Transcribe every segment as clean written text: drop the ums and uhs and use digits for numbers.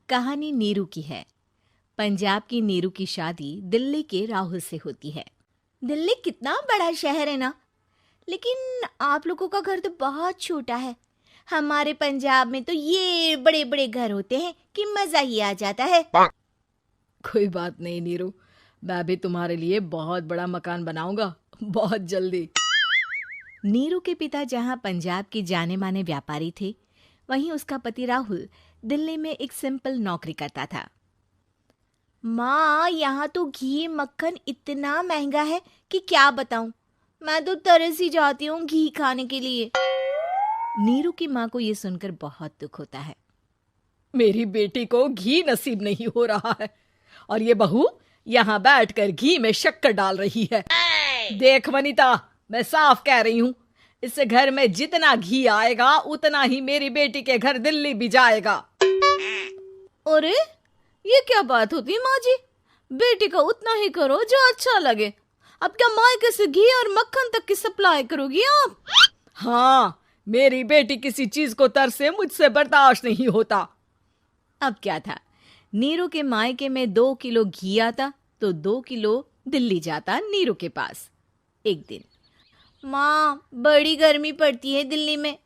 कहानी नीरू की है। पंजाब की नीरू की शादी दिल्ली के राहुल से होती है। दिल्ली कितना बड़ा शहर है ना, लेकिन आप लोगों का घर तो बहुत छोटा है। हमारे पंजाब में तो ये बड़े बड़े घर होते हैं कि मजा ही आ जाता है। कोई बात नहीं नीरू, मैं भी तुम्हारे लिए बहुत बड़ा मकान बनाऊंगा, बहुत जल्दी। नीरू के पिता जहाँ पंजाब के जाने माने व्यापारी थे, वहीं उसका पति राहुल दिल्ली में एक सिंपल नौकरी करता था। माँ, यहाँ तो घी मक्खन इतना महंगा है कि क्या बताऊं। मैं तो तरस ही जाती हूँ घी खाने के लिए। नीरू की माँ को ये सुनकर बहुत दुख होता है। मेरी बेटी को घी नसीब नहीं हो रहा है और ये बहू यहाँ बैठकर घी में शक्कर डाल रही है। देख वनिता, मैं साफ कह रही हूँ, इस घर में जितना घी आएगा उतना ही मेरी बेटी के घर दिल्ली भी जाएगा। अरे, ये क्या बात होती है माँ जी? बेटी का उतना ही करो जो अच्छा लगे। अब क्या मायके से घी और मक्खन तक की सप्लाई करोगी आप? हाँ, मेरी बेटी किसी चीज को तरसे मुझसे बर्दाश्त नहीं होता। अब क्या था, नीरू के मायके में 2 किलो घी आता तो 2 किलो दिल्ली जाता नीरू के पास। एक दिन, माँ, बड़ी गर्मी पड़ती है दिल्ली में।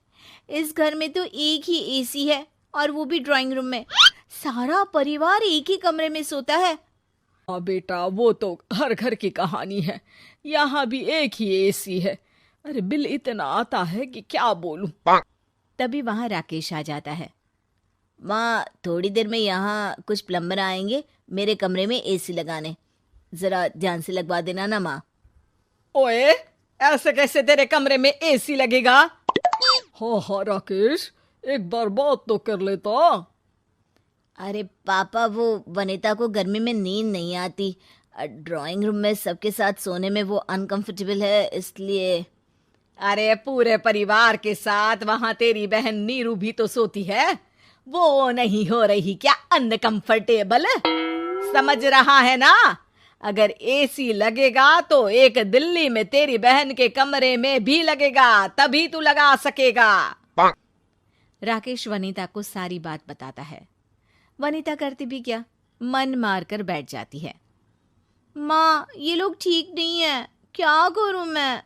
इस घर में तो एक ही एसी है और वो भी ड्राइंग रूम में। सारा परिवार एक ही कमरे में सोता है। हाँ बेटा, वो तो हर घर की कहानी है। यहाँ भी एक ही एसी है। अरे बिल इतना आता है कि क्या बोलूं। तभी वहां राकेश आ जाता है। माँ, थोड़ी देर में यहाँ कुछ प्लम्बर आएंगे मेरे कमरे में एसी लगाने। जरा ध्यान से लगवा देना ना माँ। ओए, ऐसे कैसे तेरे कमरे में एसी लगेगा? हाँ राकेश, एक बार बात तो कर लेता। अरे पापा, वो वनिता को गर्मी में नींद नहीं आती। ड्राइंग रूम में सबके साथ सोने में वो अनकंफर्टेबल है, इसलिए। अरे पूरे परिवार के साथ वहां तेरी बहन नीरू भी तो सोती है। वो नहीं हो रही क्या अनकंफर्टेबल? समझ रहा है ना? अगर एसी लगेगा तो एक दिल्ली में तेरी बहन के कमरे में भी लगेगा, तभी तू लगा सकेगा। राकेश वनिता को सारी बात बताता है। वनिता करती भी क्या, मन मार कर बैठ जाती है। माँ, ये लोग ठीक नहीं है, क्या करूं मैं?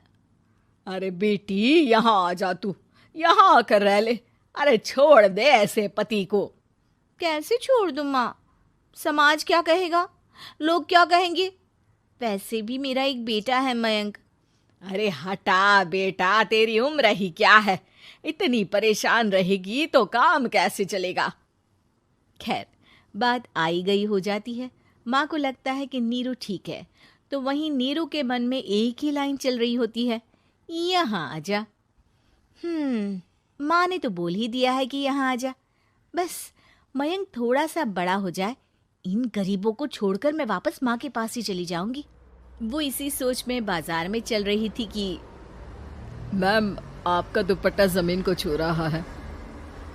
अरे बेटी, यहाँ आ जा, तू यहाँ आकर रह ले। अरे छोड़ दे ऐसे पति को। कैसे छोड़ दूं माँ? समाज क्या कहेगा, लोग क्या कहेंगे? वैसे भी मेरा एक बेटा है मयंक। अरे हटा बेटा, तेरी उम्र ही क्या है? इतनी परेशान रहेगी तो काम कैसे चलेगा? खैर, बात आई गई हो जाती है। माँ को लगता है कि नीरू ठीक है, तो वहीं नीरू के मन में एक ही लाइन चल रही होती है, यहाँ आजा। माँ ने तो बोल ही दिया है कि यहाँ आजा। बस मयंक थोड़ा सा बड़ा हो जाए, इन गरीबों को छोड़कर मैं वापस माँ के पास ही चली जाऊंगी। वो इसी सोच में बाजार में चल रही थी कि मैम, आपका दुपट्टा जमीन को छू रहा है।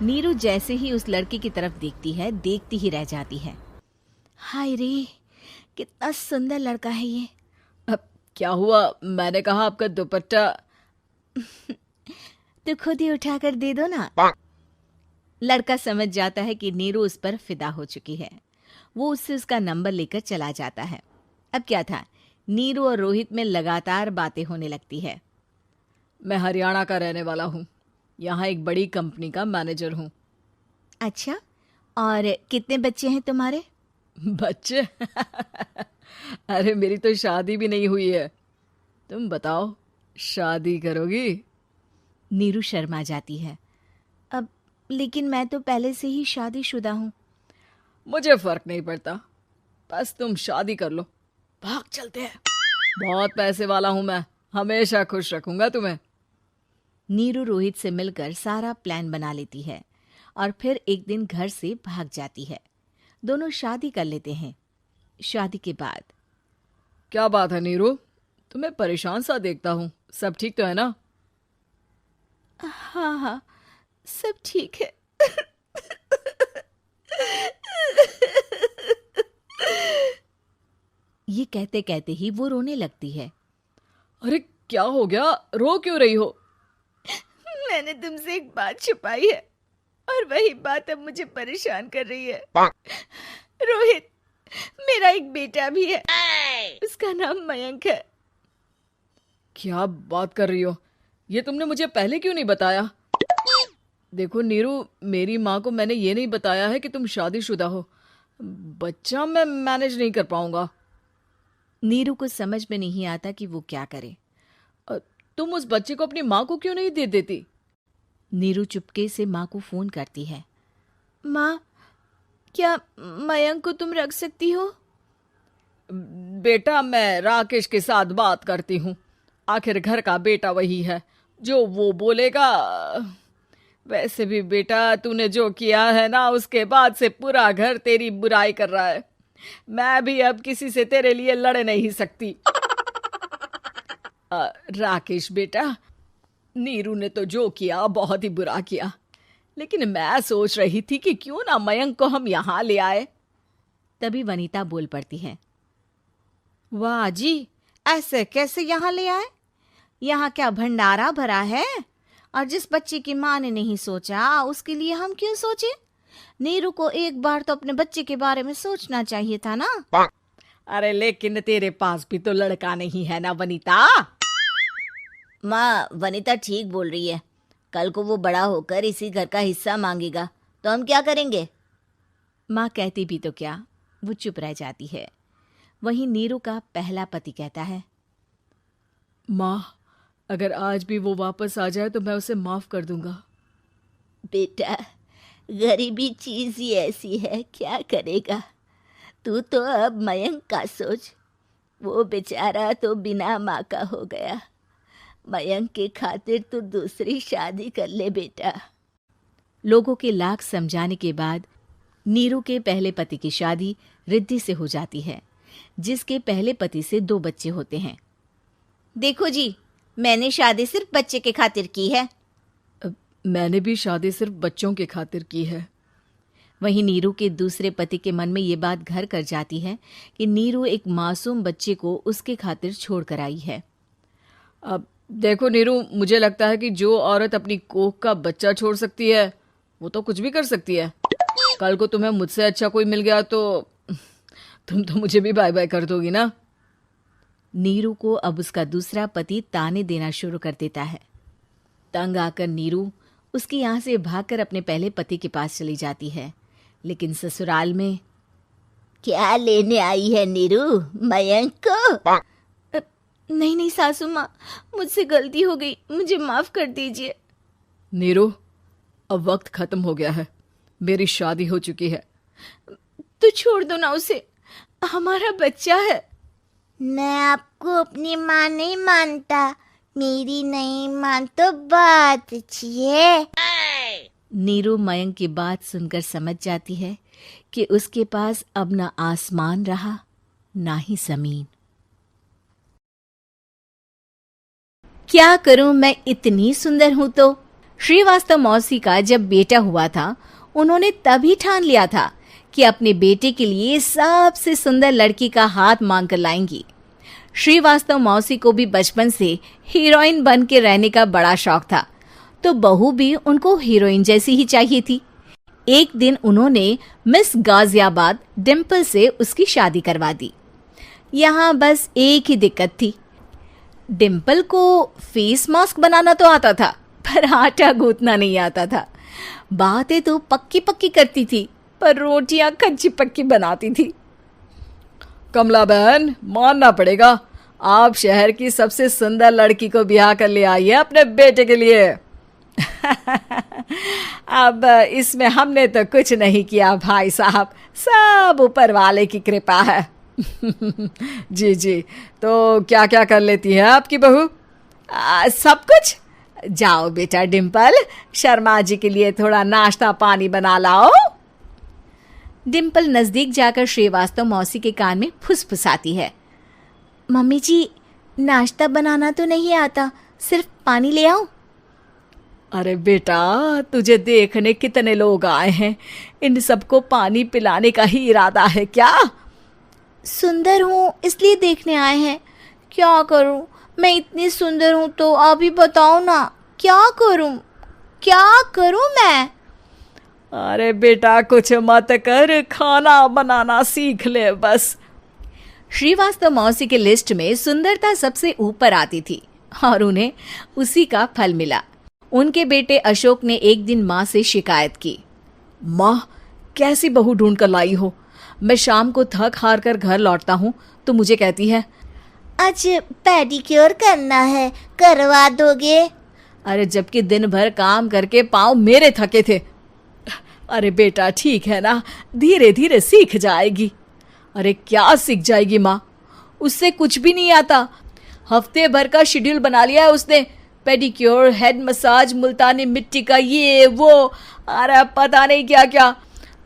नीरू जैसे ही उस लड़के की तरफ देखती है, देखती ही रह जाती है। हाय रे, कितना सुंदर लड़का है ये। अब क्या हुआ? मैंने कहा आपका दुपट्टा। तो खुद ही उठाकर दे दो ना। लड़का समझ जाता है कि नीरू उस पर फिदा हो चुकी है। वो उससे उसका नंबर लेकर चला जाता है। अब क्या था, नीरू और रोहित में लगातार बातें होने लगती है। मैं हरियाणा का रहने वाला हूँ, यहाँ एक बड़ी कंपनी का मैनेजर हूँ। अच्छा, और कितने बच्चे हैं तुम्हारे? बच्चे? अरे मेरी तो शादी भी नहीं हुई है। तुम बताओ, शादी करोगी? नीरू शर्मा जाती है। अब लेकिन मैं तो पहले से ही शादीशुदा हूँ। मुझे फर्क नहीं पड़ता, बस तुम शादी कर लो, भाग चलते हैं। बहुत पैसे वाला हूं मैं, हमेशा खुश रखूंगा तुम्हें। नीरू रोहित से मिलकर सारा प्लान बना लेती है और फिर एक दिन घर से भाग जाती है। दोनों शादी कर लेते हैं। शादी के बाद, क्या बात है नीरू, तुम्हें परेशान सा देखता हूँ, सब ठीक तो है ना? हाँ हाँ, सब ठीक है। ये कहते कहते ही वो रोने लगती है। अरे क्या हो गया, रो क्यों रही हो? मैंने तुमसे एक बात छुपाई है और वही बात अब मुझे परेशान कर रही है। रोहित, मेरा एक बेटा भी है, उसका नाम मयंक है। क्या बात कर रही हो? ये तुमने मुझे पहले क्यों नहीं बताया? देखो नीरू, मेरी माँ को मैंने ये नहीं बताया है कि तुम शादीशुदा हो। बच्चा मैं मैनेज नहीं कर पाऊंगा। नीरू को समझ में नहीं आता कि वो क्या करे। तुम उस बच्चे को अपनी माँ को क्यों नहीं दे देती? नीरू चुपके से माँ को फोन करती है। माँ, क्या मयंक को तुम रख सकती हो? बेटा, मैं राकेश के साथ बात करती हूँ। आखिर घर का बेटा वही है, जो वो बोलेगा। वैसे भी बेटा, तूने जो किया है ना, उसके बाद से पूरा घर तेरी बुराई कर रहा है। मैं भी अब किसी से तेरे लिए लड़ नहीं सकती। राकेश बेटा, नीरू ने तो जो किया बहुत ही बुरा किया, लेकिन मैं सोच रही थी कि क्यों ना मयंक को हम यहाँ ले आए। तभी वनीता बोल पड़ती है। वाह जी, ऐसे कैसे यहाँ ले आए? यहाँ क्या भंडारा भरा है? और जिस बच्चे की माँ ने नहीं सोचा, उसके लिए हम क्यों सोचे? नीरू को एक बार तो अपने बच्चे के बारे में सोचना चाहिए था ना। अरे लेकिन तेरे पास भी तो लड़का नहीं है ना वनीता। माँ, वनीता ठीक बोल रही है। कल को वो बड़ा होकर इसी घर का हिस्सा मांगेगा तो हम क्या करेंगे? माँ कहती भी तो क्या, वो चुप रह जाती है। वहीं नीरू का पहला पति कहता है। माँ, अगर आज भी वो वापस आ जाए तो मैं उसे माफ कर दूंगा। बेटा, गरीबी चीज ही ऐसी है, क्या करेगा? तू तो अब मयंक का सोच। वो बेचारा तो बिना माँ का हो गया। मयंक के खातिर तू दूसरी शादी कर ले बेटा। लोगों के लाख समझाने के बाद नीरू के पहले पति की शादी रिद्धि से हो जाती है, जिसके पहले पति से 2 बच्चे होते हैं। देखो जी, मैंने शादी सिर्फ बच्चे के खातिर की है। मैंने भी शादी सिर्फ बच्चों के खातिर की है। वहीं नीरू के दूसरे पति के मन में ये बात घर कर जाती है कि नीरू एक मासूम बच्चे को उसके खातिर छोड़ कर आई है। अब देखो नीरू, मुझे लगता है कि जो औरत अपनी कोख का बच्चा छोड़ सकती है, वो तो कुछ भी कर सकती है। कल को तुम्हें मुझसे अच्छा कोई मिल गया तो तुम तो मुझे भी बाय बाय कर दोगी ना। नीरू को अब उसका दूसरा पति ताने देना शुरू कर देता है। तंग आकर नीरू उसके यहाँ से भागकर अपने पहले पति के पास चली जाती है। लेकिन ससुराल में क्या लेने आई है नीरू, मयंक को? नहीं नहीं सासू माँ, मुझसे गलती हो गई, मुझे माफ कर दीजिए। नीरू, अब वक्त खत्म हो गया है, मेरी शादी हो चुकी है। तो छोड़ दो ना उसे, हमारा बच्चा है। मैं आपको अपनी माँ नहीं मानता, मेरी नहीं मान तो बात अच्छी है। नीरू मयंक की बात सुनकर समझ जाती है कि उसके पास अब ना आसमान रहा ना ही जमीन। क्या करूं, मैं इतनी सुंदर हूं तो? श्रीवास्तव मौसी का जब बेटा हुआ था, उन्होंने तभी ठान लिया था कि अपने बेटे के लिए सबसे सुंदर लड़की का हाथ मांग कर लाएंगी। श्रीवास्तव मौसी को भी बचपन से हीरोइन बन के रहने का बड़ा शौक था, तो बहू भी उनको हीरोइन जैसी ही चाहिए थी। एक दिन उन्होंने मिस गाजियाबाद डिम्पल से उसकी शादी करवा दी। यहाँ बस एक ही दिक्कत थी, डिम्पल को फेस मास्क बनाना तो आता था, पर आटा गूंथना नहीं आता था। बातें तो पक्की पक्की करती थी, पर रोटियां कच्ची पक्की बनाती थी। कमला बहन, मानना पड़ेगा, आप शहर की सबसे सुंदर लड़की को ब्याह कर ले आई है अपने बेटे के लिए। अब इसमें हमने तो कुछ नहीं किया भाई साहब, सब ऊपर वाले की कृपा है। जी जी, तो क्या क्या कर लेती है आपकी बहू? सब कुछ। जाओ बेटा डिम्पल, शर्मा जी के लिए थोड़ा नाश्ता पानी बना लाओ। डिम्पल नजदीक जाकर श्रीवास्तव मौसी के कान में फुसफुसाती है। मम्मी जी, नाश्ता बनाना तो नहीं आता, सिर्फ पानी ले आओ। अरे बेटा, तुझे देखने कितने लोग आए हैं, इन सबको पानी पिलाने का ही इरादा है क्या? सुंदर हूँ इसलिए देखने आए हैं। क्या करूँ, मैं इतनी सुंदर हूँ तो आप ही बताओ ना, क्या करूँ मैं? अरे बेटा कुछ मत कर, खाना बनाना सीख ले बस। श्रीवास्तव मौसी के लिस्ट में सुंदरता सबसे ऊपर आती थी और उन्हें उसी का फल मिला। उनके बेटे अशोक ने एक दिन माँ से शिकायत की। माँ, कैसी बहू ढूंढ कर लाई हो? मैं शाम को थक हार कर घर लौटता हूँ तो मुझे कहती है, आज पेडिक्योर करना है, करवा दोगे? अरे जबकि दिन भर काम करके पाँव मेरे थके थे। अरे बेटा ठीक है ना, धीरे धीरे सीख जाएगी। अरे क्या सीख जाएगी माँ, उससे कुछ भी नहीं आता। हफ्ते भर का शेड्यूल बना लिया है उसने, पेडिक्योर, हेड मसाज, मुल्तानी मिट्टी का ये वो, अरे पता नहीं क्या क्या।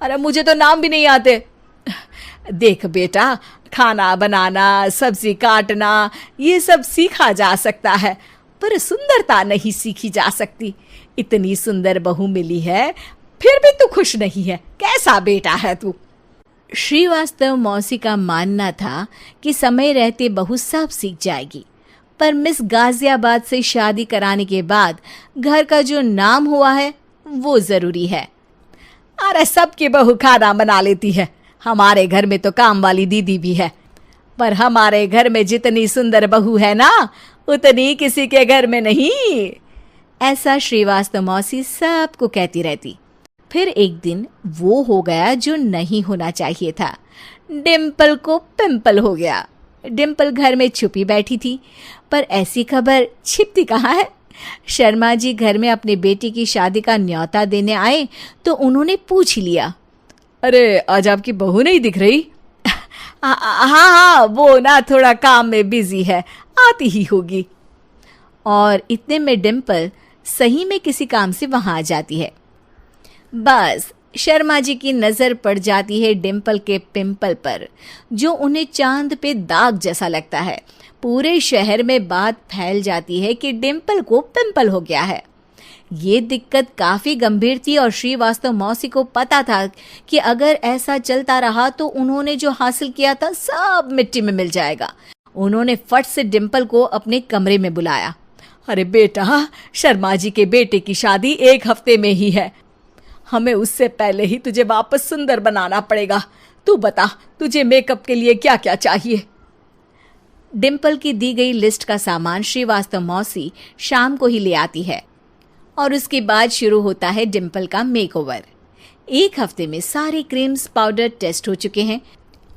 अरे मुझे तो नाम भी नहीं आते। देख बेटा, खाना बनाना, सब्जी काटना, ये सब सीखा जा सकता है, पर सुंदरता नहीं सीखी जा सकती। इतनी सुंदर बहू मिली है, फिर भी तू खुश नहीं है। कैसा बेटा है तू? श्रीवास्तव मौसी का मानना था कि समय रहते बहू सब सीख जाएगी, पर मिस गाजियाबाद से शादी कराने के बाद घर का जो नाम हुआ है वो जरूरी है। अरे सबकी बहू खाना बना लेती है, हमारे घर में तो काम वाली दीदी भी है, पर हमारे घर में जितनी सुंदर बहू है ना, उतनी किसी के घर में नहीं। ऐसा श्रीवास्तव मौसी सबको कहती रहती। फिर एक दिन वो हो गया जो नहीं होना चाहिए था। डिम्पल को पिंपल हो गया। डिम्पल घर में छुपी बैठी थी, पर ऐसी खबर छिपती कहाँ है। शर्मा जी घर में अपने बेटी की शादी का न्योता देने आए तो उन्होंने पूछ लिया, अरे आज आपकी बहू नहीं दिख रही? हाँ, वो ना थोड़ा काम में बिजी है, आती ही होगी। और इतने में डिम्पल सही में किसी काम से वहां आ जाती है। बस शर्मा जी की नजर पड़ जाती है डिम्पल के पिंपल पर, जो उन्हें चांद पे दाग जैसा लगता है। पूरे शहर में बात फैल जाती है कि डिम्पल को पिंपल हो गया है। ये दिक्कत काफी गंभीर थी और श्रीवास्तव मौसी को पता था कि अगर ऐसा चलता रहा तो उन्होंने जो हासिल किया था सब मिट्टी में मिल जाएगा। उन्होंने फट से डिम्पल को अपने कमरे में बुलाया। अरे बेटा, शर्मा जी के बेटे की शादी 1 हफ्ते में ही है, हमें उससे पहले ही तुझे वापस सुंदर बनाना पड़ेगा। तू बता, तुझे मेकअप के लिए क्या क्या चाहिए? डिम्पल की दी गई लिस्ट का सामान श्रीवास्तव मौसी शाम को ही ले आती है और उसके बाद शुरू होता है डिम्पल का मेकओवर। 1 हफ्ते में सारे क्रीम्स पाउडर टेस्ट हो चुके हैं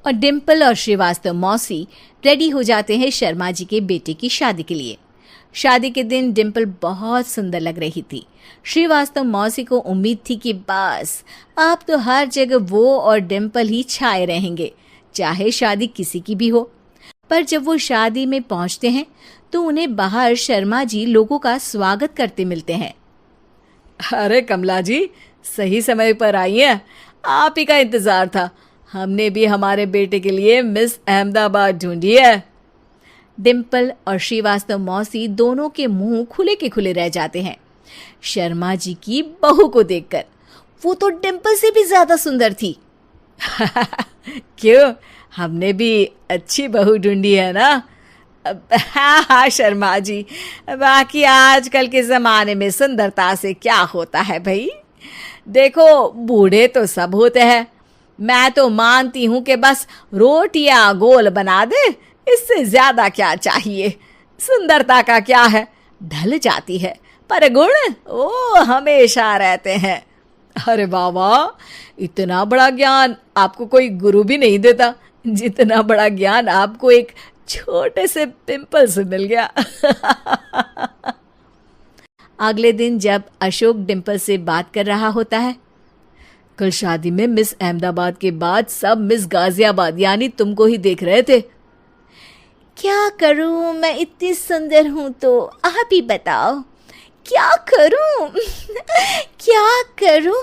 और डिम्पल और श्रीवास्तव मौसी रेडी हो जाते हैं शर्मा जी के बेटे की शादी के लिए। शादी के दिन डिम्पल बहुत सुंदर लग रही थी। श्रीवास्तव मौसी को उम्मीद थी कि बस अब तो हर जगह वो और डिम्पल ही छाए रहेंगे, चाहे शादी किसी की भी हो। पर जब वो शादी में पहुंचते हैं तो उन्हें बाहर शर्मा जी लोगों का स्वागत करते मिलते हैं। अरे कमला जी, सही समय पर आई हैं, आप ही का इंतजार था। हमने भी हमारे बेटे के लिए मिस अहमदाबाद ढूंढी है। डिम्पल और श्रीवास्तव मौसी दोनों के मुंह खुले के खुले रह जाते हैं शर्मा जी की बहू को देखकर। वो तो डिम्पल से भी ज्यादा सुंदर थी। क्यों, हमने भी अच्छी बहू ढूंढी है ना? हाँ शर्मा जी, बाकी आजकल के ज़माने में सुंदरता से क्या होता है भाई। देखो, बूढ़े तो सब होते हैं, मैं तो मानती हूँ कि बस रोटियां गोल बना दे, इससे ज्यादा क्या चाहिए। सुंदरता का क्या है, ढल जाती है, पर गुण ओ हमेशा रहते हैं। अरे वाह, इतना बड़ा ज्ञान आपको कोई गुरु भी नहीं देता जितना बड़ा ज्ञान आपको एक छोटे से पिंपल से मिल गया। अगले दिन जब अशोक डिम्पल से बात कर रहा होता है, कल शादी में मिस अहमदाबाद के बाद सब मिस गाजियाबाद यानी तुमको ही देख रहे थे। क्या करूं, मैं इतनी सुंदर हूं तो आप ही बताओ क्या करूं? क्या करूं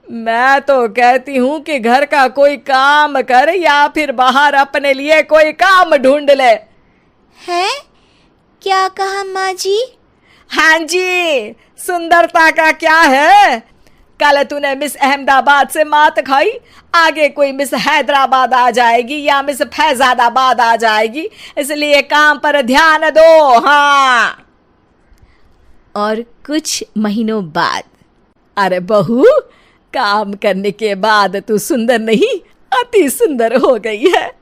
मैं तो कहती हूं कि घर का कोई काम कर या फिर बाहर अपने लिए कोई काम ढूंढ ले। है? क्या कहा माँ जी? हाँ जी, सुंदरता का क्या है? कल तूने मिस अहमदाबाद से मात खाई, आगे कोई मिस हैदराबाद आ जाएगी या मिस फैजादाबाद आ जाएगी, इसलिए काम पर ध्यान दो। हाँ। और कुछ महीनों बाद अरे बहू, काम करने के बाद तू सुंदर नहीं, अति सुंदर हो गई है।